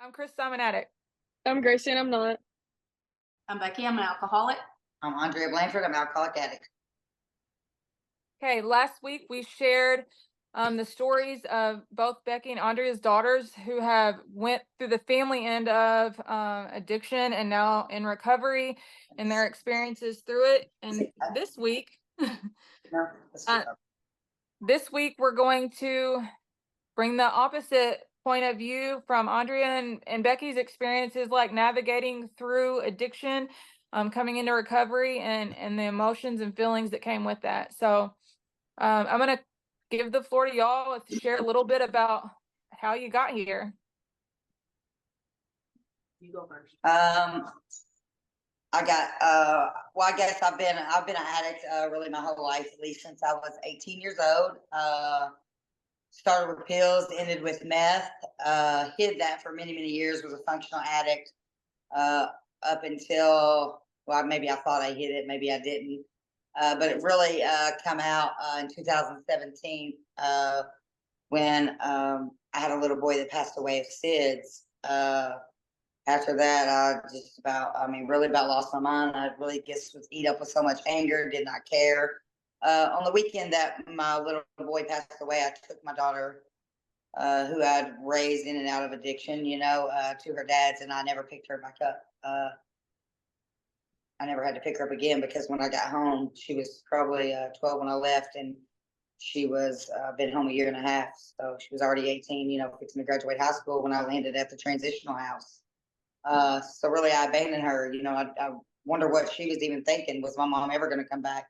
I'm Krista, I'm an addict. I'm Gracie, and I'm not. I'm Becky, I'm an alcoholic. I'm Andrea Blanford. I'm an alcoholic addict. Okay, last week we shared the stories of both Becky and Andrea's daughters who have went through the family end of addiction and now in recovery and their experiences through it. And this week, this week we're going to bring the opposite point of view from Andrea and Becky's experiences, like navigating through addiction, coming into recovery, and the emotions and feelings that came with that. So I'm going to give the floor to y'all to share a little bit about how you got here. You go first. I got well, I guess I've been an addict really my whole life, at least since I was 18 years old. Started with pills, ended with meth, hid that for many years, was a functional addict up until, well, maybe I thought I hid it, maybe I didn't. But it really come out in 2017 when I had a little boy that passed away of SIDS. After that, really about lost my mind. I really just was eat up with so much anger, did not care. On the weekend that my little boy passed away, I took my daughter, who I'd raised in and out of addiction, to her dad's, and I never picked her back up. I never had to pick her up again because when I got home, she was probably 12 when I left, and she was been home a year and a half. So she was already 18, fixing to graduate high school when I landed at the transitional house. So really, I abandoned her. I wonder what she was even thinking. Was my mom ever going to come back?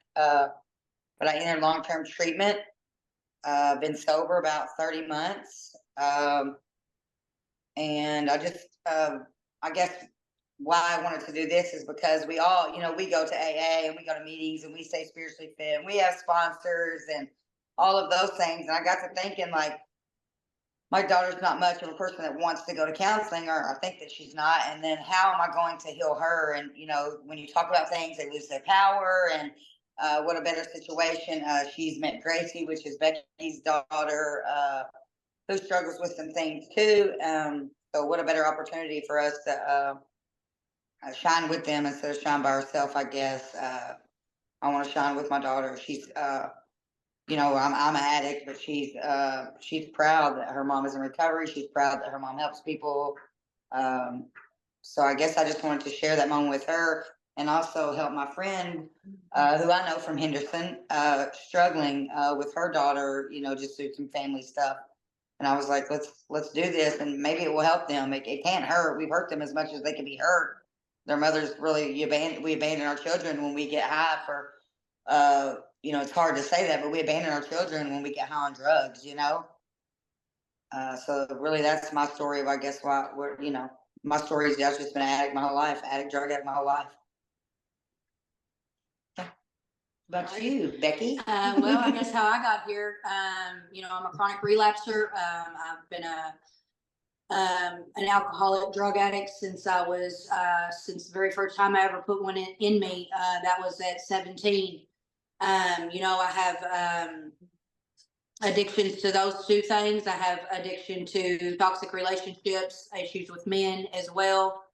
But I entered long-term treatment. Been sober about 30 months. And I just, I guess why I wanted to do this is because we all, we go to AA and we go to meetings and we stay spiritually fit and we have sponsors and all of those things. And I got to thinking, like, my daughter's not much of a person that wants to go to counseling, or I think that she's not. And then how am I going to heal her? And, when you talk about things, they lose their power. And what a better situation. She's met Gracie, which is Becky's daughter, who struggles with some things too. So what a better opportunity for us to shine with them instead of shine by herself, I guess. I want to shine with my daughter. She's, I'm an addict, but she's proud that her mom is in recovery. She's proud that her mom helps people. So I guess I just wanted to share that moment with her and also help my friend, who I know from Henderson, struggling with her daughter, just through some family stuff. And I was like, let's do this, and maybe it will help them. It can't hurt. We've hurt them as much as they can be hurt. Their mothers really, we abandon our children when we get high for, it's hard to say that, but we abandon our children when we get high on drugs, So really that's my story of, I guess, why my story is I've just been an addict my whole life, drug addict my whole life. About you, Becky? Well, I guess how I got here, I'm a chronic relapser. I've been an alcoholic drug addict since I was, since the very first time I ever put one in me. That was at 17. I have addictions to those two things. I have addiction to toxic relationships, issues with men as well.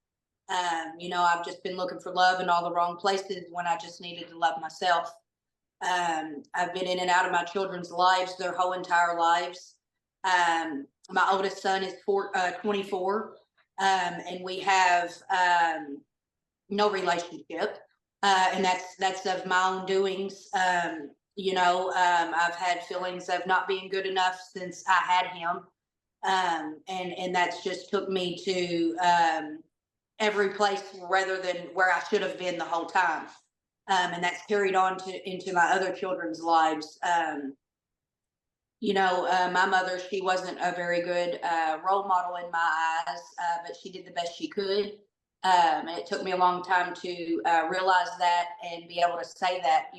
I've just been looking for love in all the wrong places when I just needed to love myself. I've been in and out of my children's lives their whole entire lives. My oldest son is 24, and we have no relationship. And that's of my own doings. I've had feelings of not being good enough since I had him. And that's just took me to every place rather than where I should have been the whole time. And that's carried on into my other children's lives. My mother, she wasn't a very good role model in my eyes, but she did the best she could. And it took me a long time to realize that and be able to say that,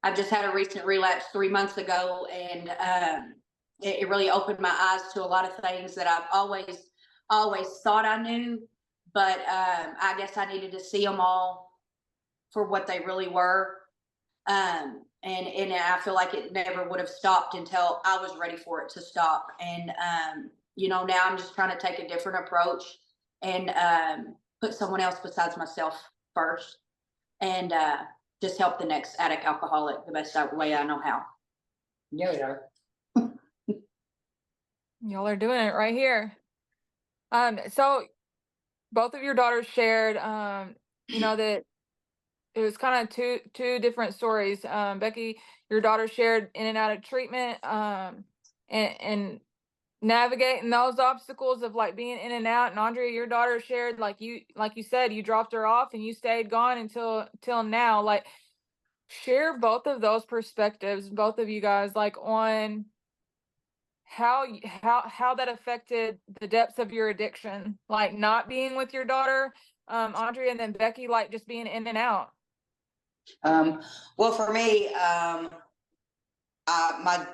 I've just had a recent relapse 3 months ago, and it really opened my eyes to a lot of things that I've always thought I knew, but I guess I needed to see them all for what they really were. and I feel like it never would have stopped until I was ready for it to stop. And you know, now I'm just trying to take a different approach and put someone else besides myself first, and just help the next addict alcoholic the best way I know how. Yeah, we are. Y'all are doing it right here. So both of your daughters shared, you know, that it was kind of two different stories. Becky, your daughter shared in and out of treatment, and navigating those obstacles of like being in and out. And Andrea, your daughter shared, like you said, you dropped her off and you stayed gone until now. Like, share both of those perspectives, both of you guys, like on how that affected the depths of your addiction, like not being with your daughter, Andrea, and then Becky, like just being in and out. Well, for me, my,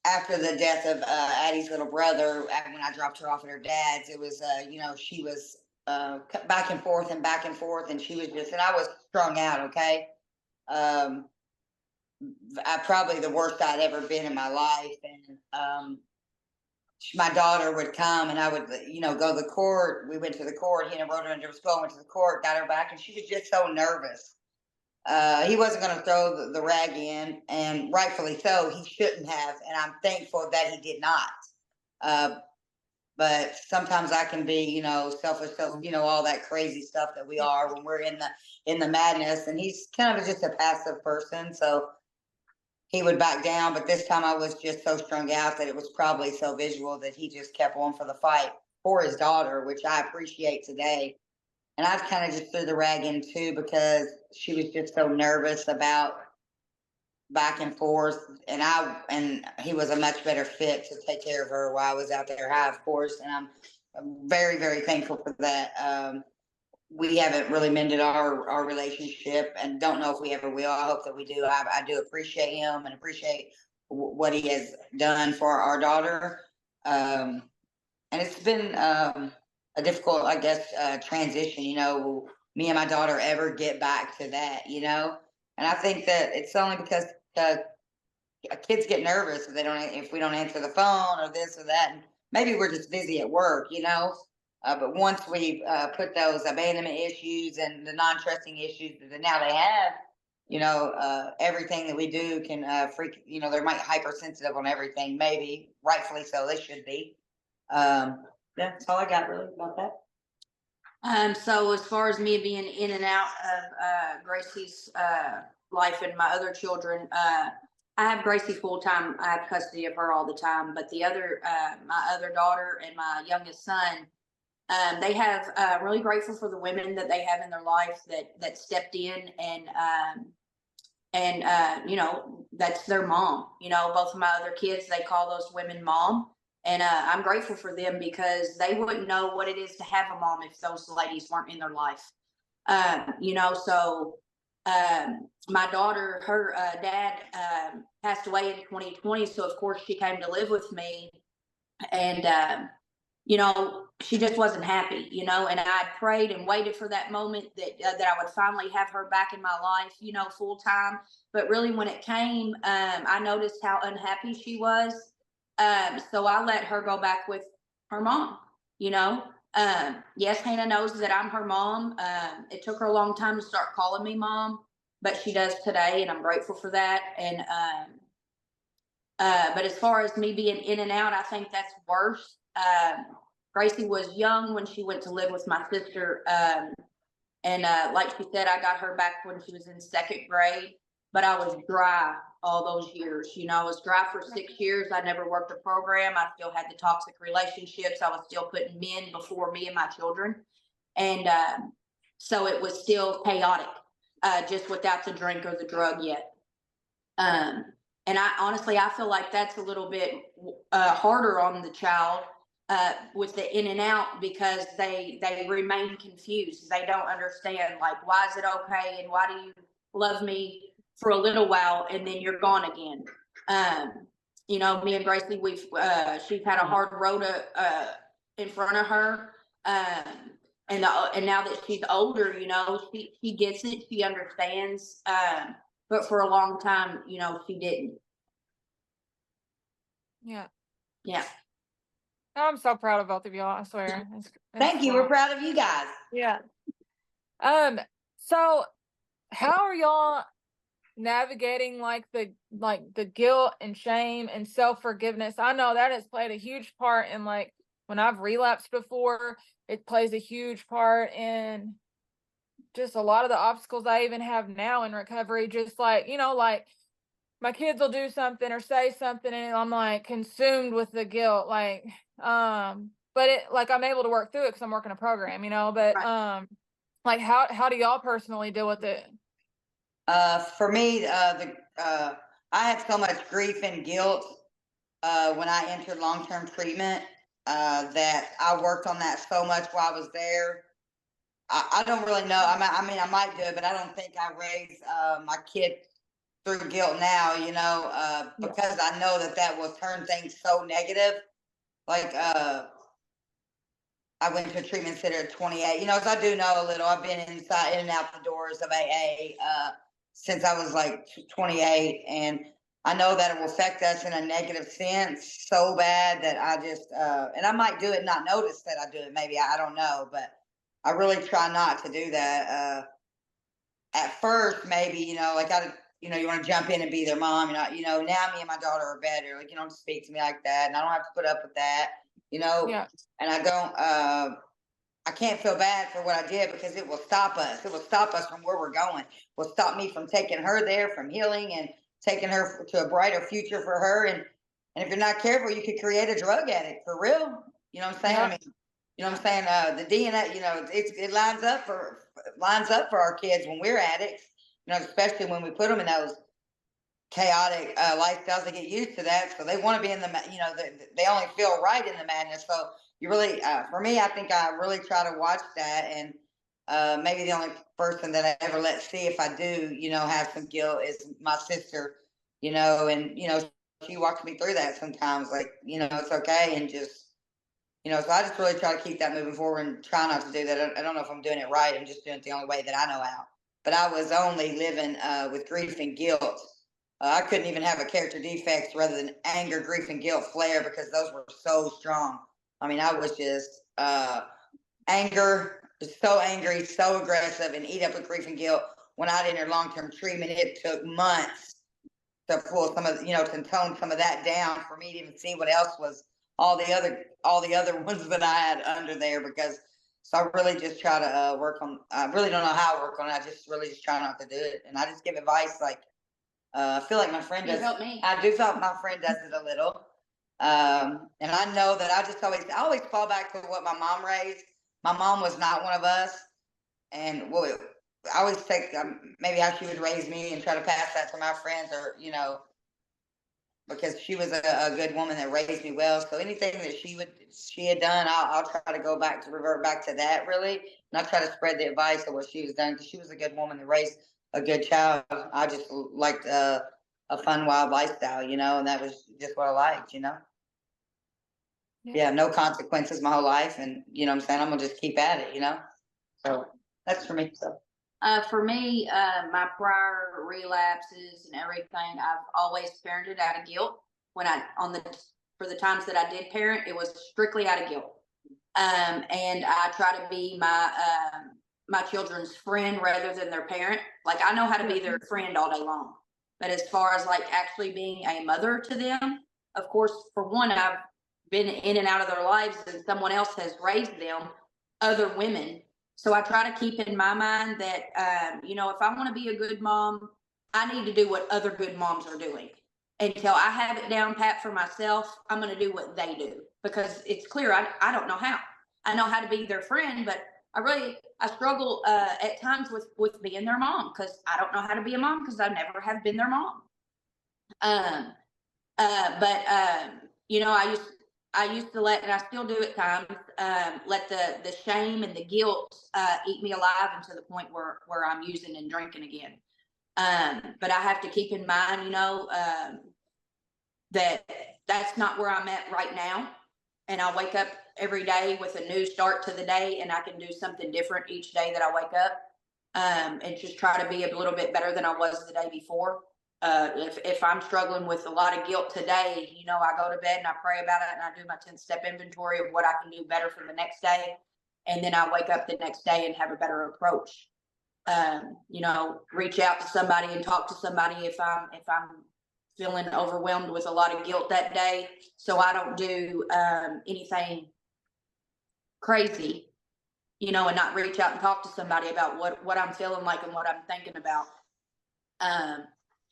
after the death of Addie's little brother, when I dropped her off at her dad's, it was, she was back and forth and back and forth, and she was just, and I was strung out. Okay. I probably the worst I'd ever been in my life, and my daughter would come, and I would, go to the court. We went to the court. Wrote her into school, went to the court, got her back, and she was just so nervous. He wasn't going to throw the rag in, and rightfully so. He shouldn't have, and I'm thankful that he did not. But sometimes I can be, selfish, all that crazy stuff that we are when we're in the madness. And he's kind of just a passive person, so he would back down. But this time I was just so strung out that it was probably so visual that he just kept on for the fight for his daughter, which I appreciate today. And I've kind of just threw the rag in too, because she was just so nervous about back and forth. And he was a much better fit to take care of her while I was out there high, of course. And I'm very, very thankful for that. We haven't really mended our relationship, and don't know if we ever will. I hope that we do. I do appreciate him and appreciate what he has done for our daughter. And it's been a difficult, I guess, transition. Will me and my daughter ever get back to that? And I think that it's only because kids get nervous if we don't answer the phone or this or that, and maybe we're just busy at work. But once we put those abandonment issues and the non-trusting issues that now they have, everything that we do can freak. They might hypersensitive on everything. Maybe rightfully so. They should be. Yeah, that's all I got really about that. So as far as me being in and out of Gracie's life and my other children, I have Gracie full time. I have custody of her all the time. But the other, my other daughter and my youngest son, they have really grateful for the women that they have in their life that stepped in and that's their mom. Both of my other kids, they call those women mom. And I'm grateful for them, because they wouldn't know what it is to have a mom if those ladies weren't in their life. So my daughter, her dad passed away in 2020. So of course she came to live with me, and she just wasn't happy, and I prayed and waited for that moment that I would finally have her back in my life, full time. But really when it came, I noticed how unhappy she was. So I let her go back with her mom, yes, Hannah knows that I'm her mom. It took her a long time to start calling me mom, but she does today, and I'm grateful for that. And, but as far as me being in and out, I think that's worse. Gracie was young when she went to live with my sister. And like she said, I got her back when she was in second grade, but I was dry all those years. I was dry for 6 years. I never worked a program. I still had the toxic relationships. I was still putting men before me and my children. And so it was still chaotic, just without the drink or the drug yet. And I honestly feel like that's a little bit harder on the child with the in and out, because they remain confused. They don't understand, like, why is it okay, and why do you love me for a little while and then you're gone again? Me and Gracie, she's had a hard road in front of her, and now that she's older, she gets it, she understands. but for a long time, she didn't. Yeah. Yeah. I'm so proud of both of y'all, I swear. It's Thank you. We're cool. proud of you guys. Yeah. So how are y'all navigating like the guilt and shame and self-forgiveness? I know that has played a huge part in, like, when I've relapsed before, it plays a huge part in just a lot of the obstacles I even have now in recovery. Just like, like my kids will do something or say something and I'm like consumed with the guilt, like, but it, like, I'm able to work through it because I'm working a program, but like, how do y'all personally deal with it? For me, I have so much grief and guilt when I entered long-term treatment that I worked on that so much while I was there. I don't really know. I mean, I might do it, but I don't think I raised my kid through guilt now, because I know that will turn things so negative. Like, I went to a treatment center at 28, so I do know a little. I've been inside, in and out the doors of AA since I was like 28. And I know that it will affect us in a negative sense so bad that I just, and I might do it and not notice that I do it. Maybe, I don't know, but I really try not to do that. At first, maybe, like you want to jump in and be their mom, now me and my daughter are better. Like, you don't speak to me like that, and I don't have to put up with that, Yeah. and I don't, I can't feel bad for what I did because it will stop us. It will stop us from where we're going. It will stop me from taking her there, from healing and taking her to a brighter future for her. And if you're not careful, you could create a drug addict for real. You know what I'm saying? Yeah. I mean, you know what I'm saying? The DNA, it lines up for our kids when we're addicts. Especially when we put them in those chaotic lifestyles. They get used to that, so they want to be in the, they only feel right in the madness. So you really, for me, I think I really try to watch that. And maybe the only person that I ever let see if I do, have some guilt is my sister, and she walks me through that sometimes. Like, it's okay, and just. So I just really try to keep that moving forward and try not to do that. I don't know if I'm doing it right. I'm just doing it the only way that I know how. But I was only living with grief and guilt. I couldn't even have a character defects rather than anger, grief, and guilt flare because those were so strong. I mean, I was just anger, so angry, so aggressive, and eat up with grief and guilt. When I'd entered long-term treatment, it took months to pull some of, to tone some of that down for me to even see what else was all the other ones that I had under there. Because so I really just try to work on. I really don't know how to work on it. I just really just try not to do it, and I just give advice like. I feel like my friend does. Me. I do feel like my friend does it a little, and I know that I always fall back to what my mom raised. My mom was not one of us, and I always take maybe how she would raise me and try to pass that to my friends, or because she was a good woman that raised me well. So anything that she had done, I'll try to revert back to that really, and I try to spread the advice of what she was done because she was a good woman that raised a good child. I just liked a fun, wild lifestyle, and that was just what I liked, Yeah, no consequences my whole life, and what I'm saying, I'm gonna just keep at it, So that's for me. So. For me, my prior relapses and everything, I've always parented out of guilt. For the times that I did parent, it was strictly out of guilt. And I try to be my children's friend rather than their parent. Like, I know how to be their friend all day long, but as far as like actually being a mother to them, of course, for one, I've been in and out of their lives, and someone else has raised them, other women. So I try to keep in my mind that, if I want to be a good mom, I need to do what other good moms are doing. Until I have it down pat for myself, I'm going to do what they do, because it's clear I don't know how. I know how to be their friend, but I struggle at times with being their mom, because I don't know how to be a mom because I never have been their mom. I used to let, and I still do at times, let the shame and the guilt eat me alive, and to the point where I'm using and drinking again. But I have to keep in mind, that that's not where I'm at right now. And I wake up every day with a new start to the day, and I can do something different each day that I wake up. and just try to be a little bit better than I was the day before. If I'm struggling with a lot of guilt today, you know, I go to bed and I pray about it and I do my 10-step inventory of what I can do better for the next day. And then I wake up the next day and have a better approach. You know, reach out to somebody and talk to somebody if I'm feeling overwhelmed with a lot of guilt that day. So I don't do anything crazy, you know, and not reach out and talk to somebody about what I'm feeling like and what I'm thinking about.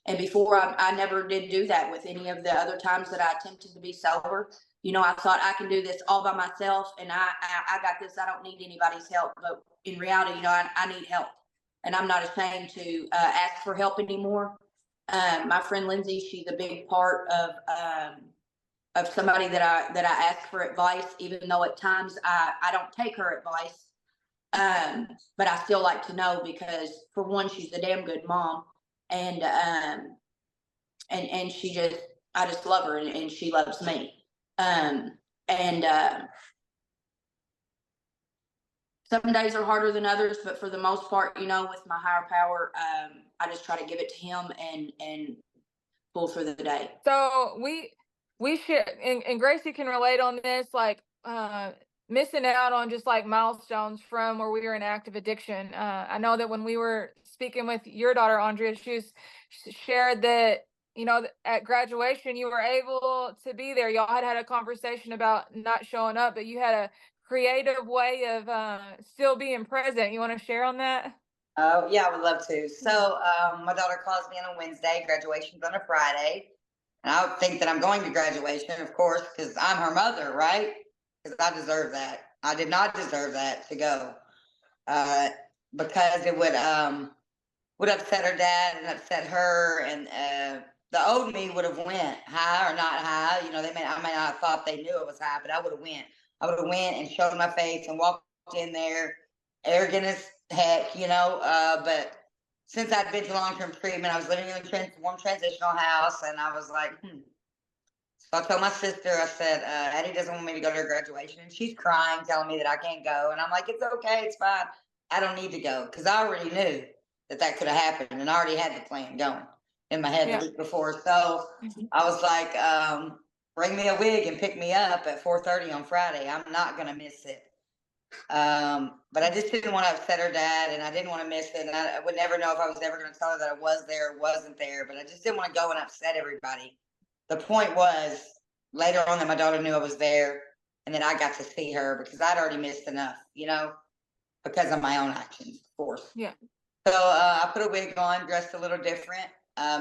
And before I never did do that with any of the other times that I attempted to be sober. You know, I thought I can do this all by myself and I got this. I don't need anybody's help. But in reality, you know, I need help, and I'm not ashamed to ask for help anymore. My friend Lindsay, she's a big part of somebody that I ask for advice, even though at times I don't take her advice. But I still like to know because, for one, she's a damn good mom, and I just love her, and she loves me. And some days are harder than others, but for the most part, you know, with my higher power, I just try to give it to him and pull through the day. So we share, and Gracie can relate on this, like missing out on just like milestones from where we were in active addiction. I know that when we were speaking with your daughter Andrea, she shared that, you know, at graduation you were able to be there. Y'all had a conversation about not showing up, but you had a creative way of still being present. You want to share on that? Oh, yeah, I would love to. So, my daughter calls me on a Wednesday, graduation's on a Friday. And I would think that I'm going to graduation, of course, because I'm her mother, right? Because I deserve that. I did not deserve that to go. Because it would upset her dad and upset her, and the old me would have went high or not high. You know, I may not have thought they knew it was high, but I would have went. I would have went and showed my face and walked in there, arrogant as heck, you know. But since I'd been to long-term treatment, I was living in a warm transitional house, and I was like, So I told my sister, I said, Addie doesn't want me to go to her graduation, and she's crying, telling me that I can't go. And I'm like, it's okay, it's fine. I don't need to go, because I already knew that could have happened, and I already had the plan going in my head the week before. So I was like, bring me a wig and pick me up at 4:30 on Friday. I'm not going to miss it. But I just didn't want to upset her dad, and I didn't want to miss it. And I would never know if I was ever going to tell her that I was there or wasn't there, but I just didn't want to go and upset everybody. The point was, later on, that my daughter knew I was there, and then I got to see her because I'd already missed enough, you know, because of my own actions, of course. Yeah. So I put a wig on, dressed a little different.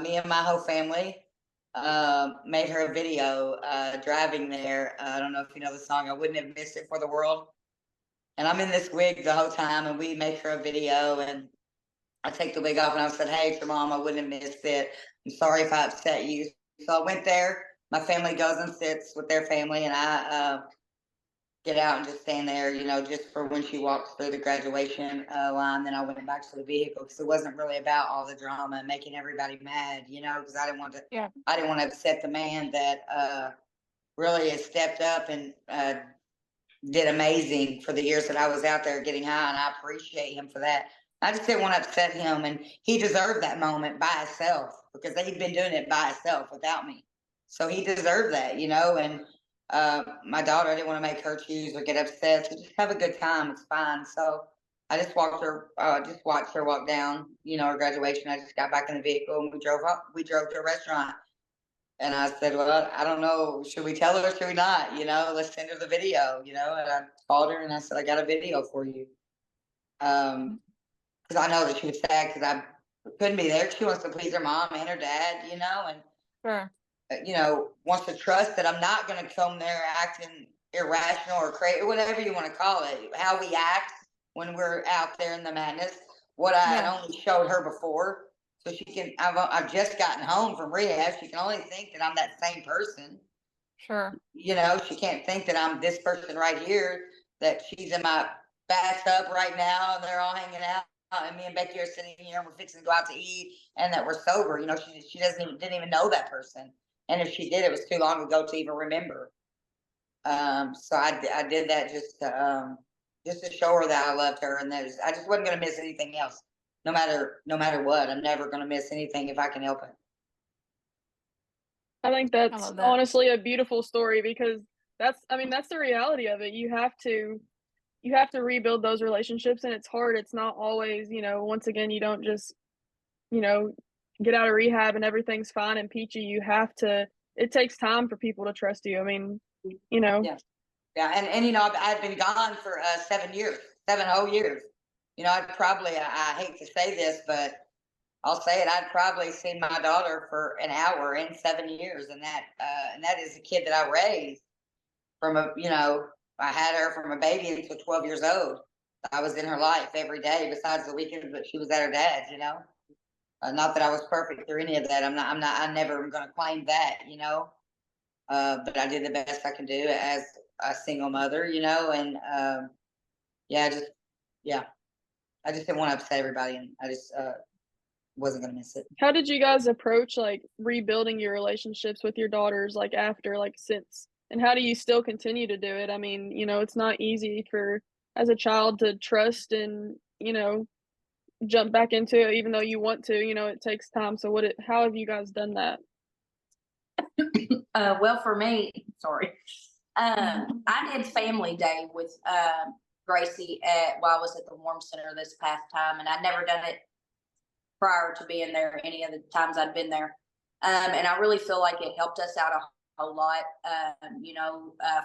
Me and my whole family made her a video driving there. I don't know if you know the song, I Wouldn't Have Missed It for the World. And I'm in this wig the whole time, and we make her a video, and I take the wig off, and I said, hey, it's your mom, I wouldn't have missed it. I'm sorry if I upset you. So I went there. My family goes and sits with their family, and I get out and just stand there, you know, just for when she walks through the graduation line. Then I went back to the vehicle because it wasn't really about all the drama and making everybody mad, you know, because I didn't want to upset the man that really has stepped up and did amazing for the years that I was out there getting high, and I appreciate him for that. I just didn't want to upset him, and he deserved that moment by himself because he'd been doing it by himself without me. So he deserved that, you know. And my daughter, I didn't want to make her choose or get upset. So just have a good time. It's fine. So I just watched her walk down, you know, her graduation. I just got back in the vehicle and we drove to a restaurant. And I said, well, I don't know, should we tell her or should we not? You know, let's send her the video, you know. And I called her and I said, I got a video for you. Because I know that she was sad because I couldn't be there. She wants to please her mom and her dad, you know, and you know, wants to trust that I'm not going to come there acting irrational or crazy, whatever you want to call it. How we act when we're out there in the madness. What I had only showed her before, so she can. I've just gotten home from rehab. She can only think that I'm that same person. Sure. You know, she can't think that I'm this person right here. That she's in my bathtub right now, and they're all hanging out. And me and Becky are sitting here, and we're fixing to go out to eat, and that we're sober. You know, she didn't even know that person, and if she did, it was too long ago to even remember. So I did that just to show her that I loved her, and that I just wasn't going to miss anything else. no matter what. I'm never going to miss anything if I can help it. I think I that's love that. honestly a beautiful story because I mean, that's the reality of it. You have to rebuild those relationships and it's hard. It's not always, once again, you don't just, you know, get out of rehab and everything's fine and peachy. It takes time for people to trust you. I mean, Yeah. Yeah. And I've been gone for 7 years, 7 whole years. I hate to say this, but I'll say it. I'd probably seen my daughter for an hour in 7 years. And that is a kid that I raised I had her from a baby until 12 years old. I was in her life every day besides the weekends, but she was at her dad's, not that I was perfect or any of that. I never am going to claim that, but I did the best I can do as a single mother, and yeah, I just didn't want to upset everybody, and I just wasn't going to miss it. how did you guys approach like rebuilding your relationships with your daughters, like after, like since, and how do you still continue to do it? I mean, it's not easy as a child to trust and, jump back into it even though you want to, it takes time. So how have you guys done that? Well, for me, sorry, I did family day with Gracie while I was at the Warm Center this past time, and I'd never done it prior to being there any of the times I'd been there. And I really feel like it helped us out a whole lot. I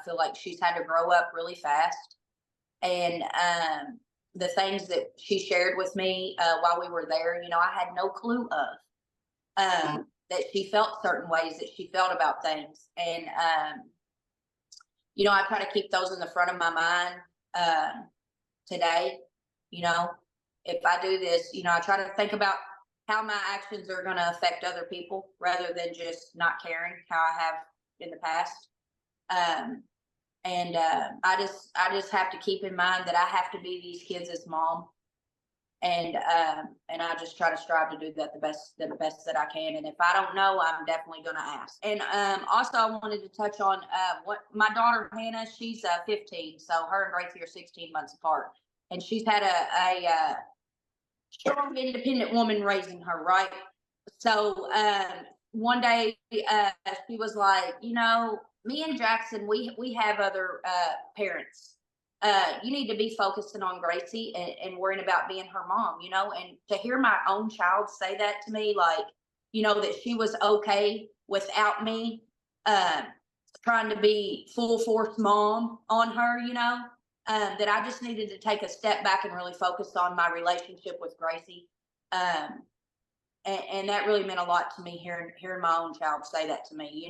feel like she's had to grow up really fast, and the things that she shared with me while we were there, I had no clue of. That she felt certain ways that she felt about things. And, I try to keep those in the front of my mind today. If I do this, I try to think about how my actions are going to affect other people rather than just not caring how I have in the past. I just have to keep in mind that I have to be these kids' mom. And I just try to strive to do that the best that I can. And if I don't know, I'm definitely going to ask. And also, I wanted to touch on what my daughter Hannah. She's 15, so her and Gracie are 16 months apart, and she's had a strong, independent woman raising her. Right. So one day she was like, me and Jackson, we have other parents. You need to be focusing on Gracie and worrying about being her mom, and to hear my own child say that to me, like, that she was okay without me, trying to be full force mom on her, that I just needed to take a step back and really focus on my relationship with Gracie. And that really meant a lot to me hearing my own child say that to me,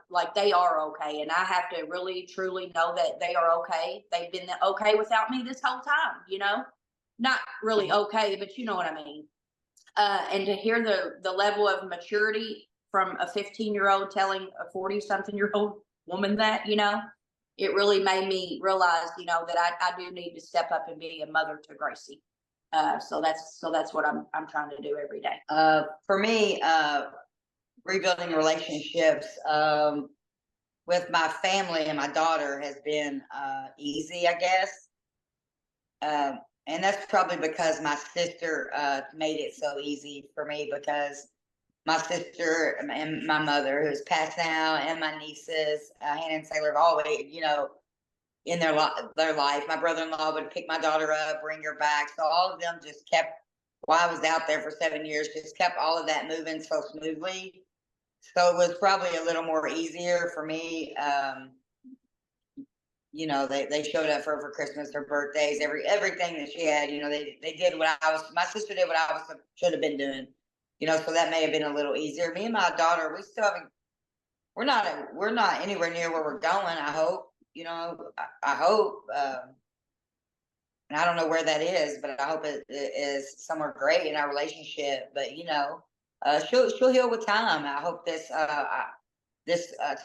like they are okay, and I have to really truly know that they are okay. They've been okay without me this whole time, not really okay, but you know what I mean. And to hear the level of maturity from a 15-year-old telling a 40-something-year-old woman that, it really made me realize, that I do need to step up and be a mother to Gracie. So that's what I'm trying to do every day. For me, rebuilding relationships with my family and my daughter has been easy, I guess. And that's probably because my sister made it so easy for me, because my sister and my mother, who's passed now, and my nieces, Hannah and Sailor, have always, in their life. My brother-in-law would pick my daughter up, bring her back. So all of them just kept, while I was out there for 7 years, just kept all of that moving so smoothly. So it was probably a little more easier for me. They showed up for her for Christmas, her birthdays, everything that she had. They did my sister did what I should have been doing. So that may have been a little easier. Me and my daughter, we still haven't. We're not anywhere near where we're going. I hope. I hope. And I don't know where that is, but I hope it is somewhere great in our relationship. But she'll heal with time. I hope this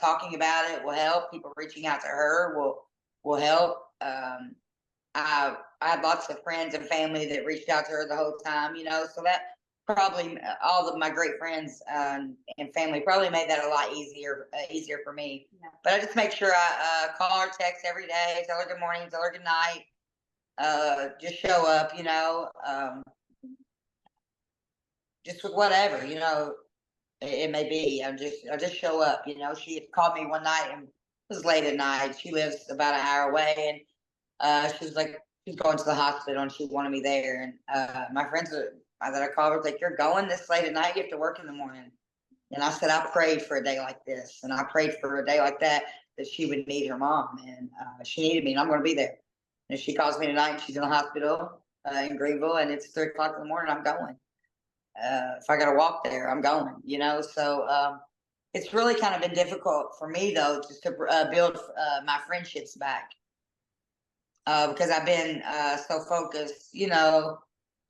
talking about it will help. People reaching out to her will help. I had lots of friends and family that reached out to her the whole time. So that probably all of my great friends and family probably made that a lot easier for me. Yeah. But I just make sure I call her, text every day, tell her good morning, tell her good night. just show up, just with whatever, it may be. I just show up, She had called me one night and it was late at night. She lives about an hour away, and she was like, she's going to the hospital and she wanted me there. And my friends that I called was like, "You're going this late at night? You have to work in the morning." And I said, I prayed for a day like this, and I prayed for a day like that she would meet her mom, and she needed me, and I'm going to be there. And she calls me tonight, and she's in the hospital in Greenville, and it's 3 o'clock in the morning. I'm going. If I got to walk there, I'm going. So it's really kind of been difficult for me though, just to build my friendships back because I've been so focused,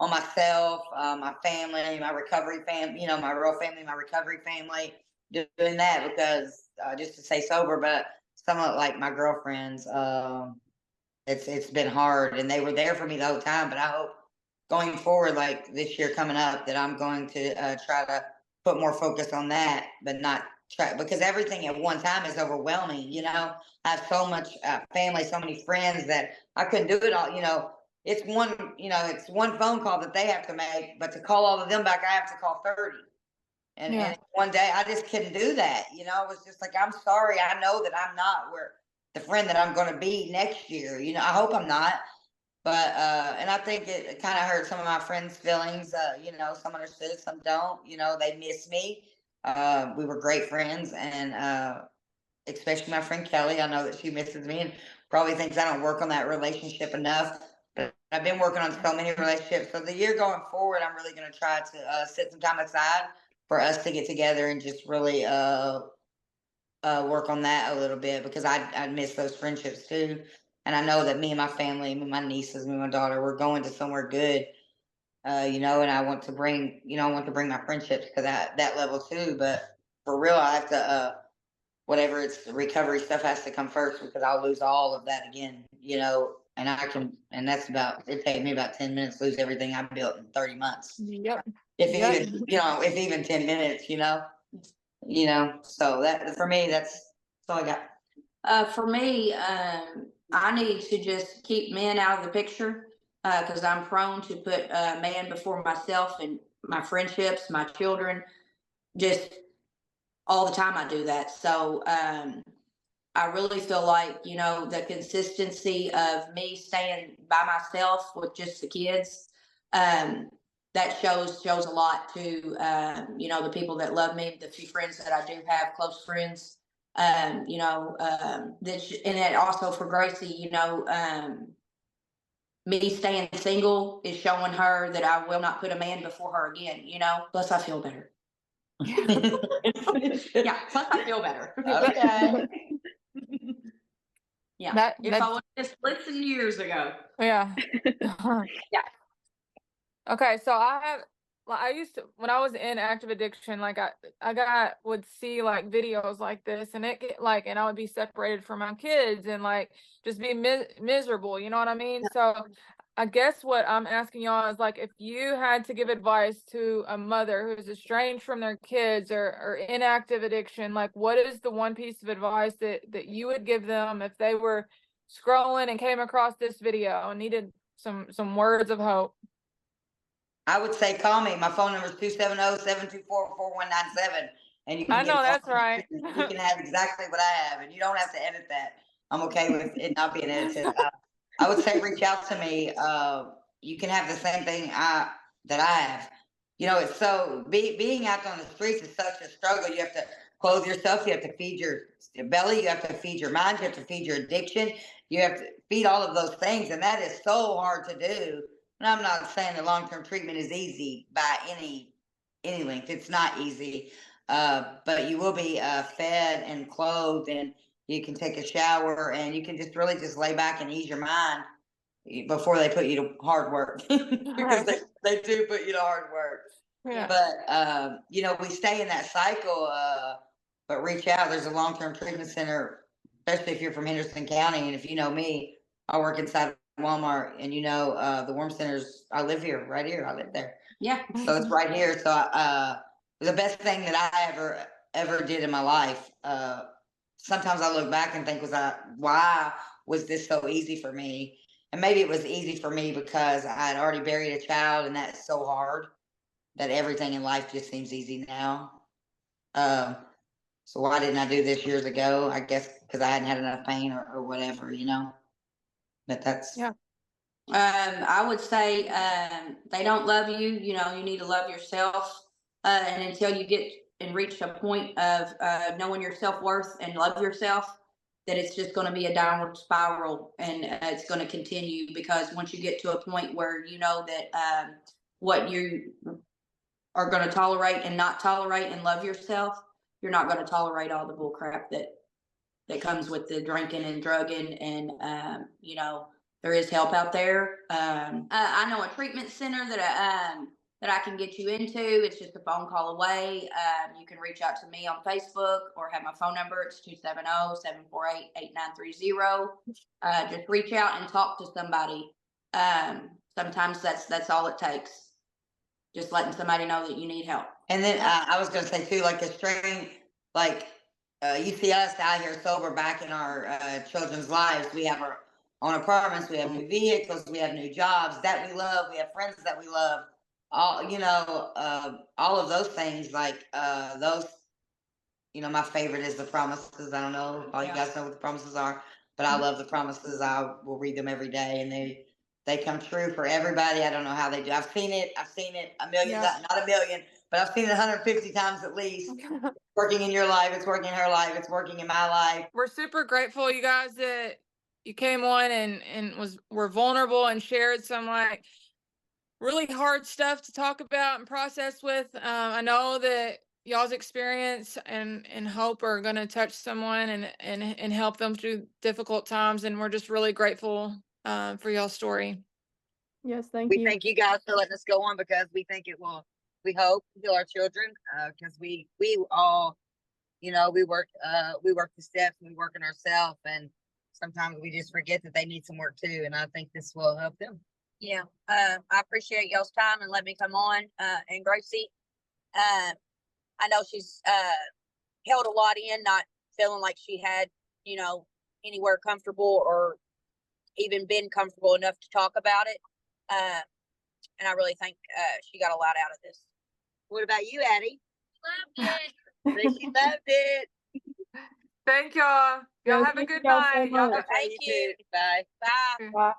on myself, my family, my recovery family, my real family, my recovery family, doing that because just to stay sober. But some of like my girlfriends, it's been hard, and they were there for me the whole time. But I hope going forward, like this year coming up, that I'm going to try to put more focus on that, but not try because everything at one time is overwhelming. I have so much family, so many friends that I couldn't do it all. It's one phone call that they have to make, but to call all of them back, I have to call 30. And one day I just couldn't do that. It was just like, I'm sorry. I know that I'm not where the friend that I'm going to be next year. I hope I'm not. But, and I think it kind of hurt some of my friends' feelings. Some understood, some don't. They miss me. We were great friends, and especially my friend Kelly. I know that she misses me and probably thinks I don't work on that relationship enough. But I've been working on so many relationships. So the year going forward, I'm really going to try to set some time aside for us to get together and just really work on that a little bit because I miss those friendships too. And I know that me and my family, me and my nieces, me and my daughter, we're going to somewhere good. And I want to bring, my friendships to that level too. But for real, I have to, whatever it's the recovery stuff has to come first because I'll lose all of that again, and and that's it takes me about 10 minutes to lose everything I built in 30 months. Yep. If even 10 minutes, so that for me, that's all I got. For me, I need to just keep men out of the picture because I'm prone to put man before myself and my friendships, my children. Just all the time I do that. So I really feel like, the consistency of me staying by myself with just the kids, that shows a lot to, the people that love me, the few friends that I do have, close friends. And it also for Gracie, me staying single is showing her that I will not put a man before her again, plus I feel better. Yeah, plus I feel better. Okay. Yeah. If I would have just listened years ago. Yeah. Yeah. Okay, so I used to, when I was in active addiction, like would see like videos like this, and and I would be separated from my kids and like just be miserable, you know what I mean? So I guess what I'm asking y'all is like, if you had to give advice to a mother who's estranged from their kids or in active addiction, like what is the one piece of advice that you would give them if they were scrolling and came across this video and needed some words of hope? I would say call me. My phone number is 270-724-4197. And you can I know that's right. You can have exactly what I have, and you don't have to edit that. I'm okay with it not being edited. I would say reach out to me. You can have the same thing that I have. It's so being out on the streets is such a struggle. You have to clothe yourself. You have to feed your belly. You have to feed your mind. You have to feed your addiction. You have to feed all of those things, and that is so hard to do. And I'm not saying that long-term treatment is easy by any length. It's not easy, but you will be fed and clothed, and you can take a shower, and you can just really just lay back and ease your mind before they put you to hard work because they do put you to hard work. Yeah. But we stay in that cycle. But reach out. There's a long-term treatment center, especially if you're from Henderson County, and if you know me, I work inside Walmart, and the warm centers. I live here, right here. I live there. Yeah. So it's right here. So the best thing that I ever did in my life. Sometimes I look back and think, why was this so easy for me? and maybe it was easy for me because I had already buried a child, and that's so hard that everything in life just seems easy now. Um, so why didn't I do this years ago? I guess because I hadn't had enough pain or whatever, you know. But that's Yeah. I would say they don't love you. You know, you need to love yourself. And until you get and reach a point of knowing your self worth and love yourself, that it's just going to be a downward spiral, and it's going to continue, because once you get to a point where you know that what you are going to tolerate and not tolerate and love yourself, you're not going to tolerate all the bull crap that comes with the drinking and drugging. And you know, there is help out there. I know a treatment center that I can get you into. It's just a phone call away. You can reach out to me on Facebook or have my phone number. It's 270-748-8930. Just reach out and talk to somebody. Sometimes that's all it takes. Just letting somebody know that you need help. And then I was going to say too, like the strain, like you see us out here sober back in our children's lives. We have our own apartments, we have new vehicles, we have new jobs that we love, we have friends that we love. All, you know, all of those things, like those, you know, my favorite is the promises. I don't know if all you guys know what the promises are, but I love the promises. I will read them every day, and they come true for everybody. I don't know how they do. I've seen it a million, not a million, but I've seen it 150 times at least. Working in your life, it's working in her life, it's working in my life. We're super grateful, you guys, that you came on and were vulnerable and shared some like really hard stuff to talk about and process with. I know that y'all's experience and hope are going to touch someone and help them through difficult times, and we're just really grateful for y'all's story. Yes, thank We you. thank you guys for letting us go on, because we think it will, we hope, heal our children, because we all, you know, we work the steps, and we work on ourselves, and sometimes we just forget that they need some work too, and I think this will help them. Yeah, I appreciate y'all's time and let me come on. And Gracie, I know she's held a lot in, not feeling like she had, you know, anywhere comfortable or even been comfortable enough to talk about it. And I really think she got a lot out of this. What about you, Addie? Loved it. She loved it. Thank y'all. Y'all Yeah, have a thank good y'all so night. Y'all much. have Thank you. Bye. Bye. Bye.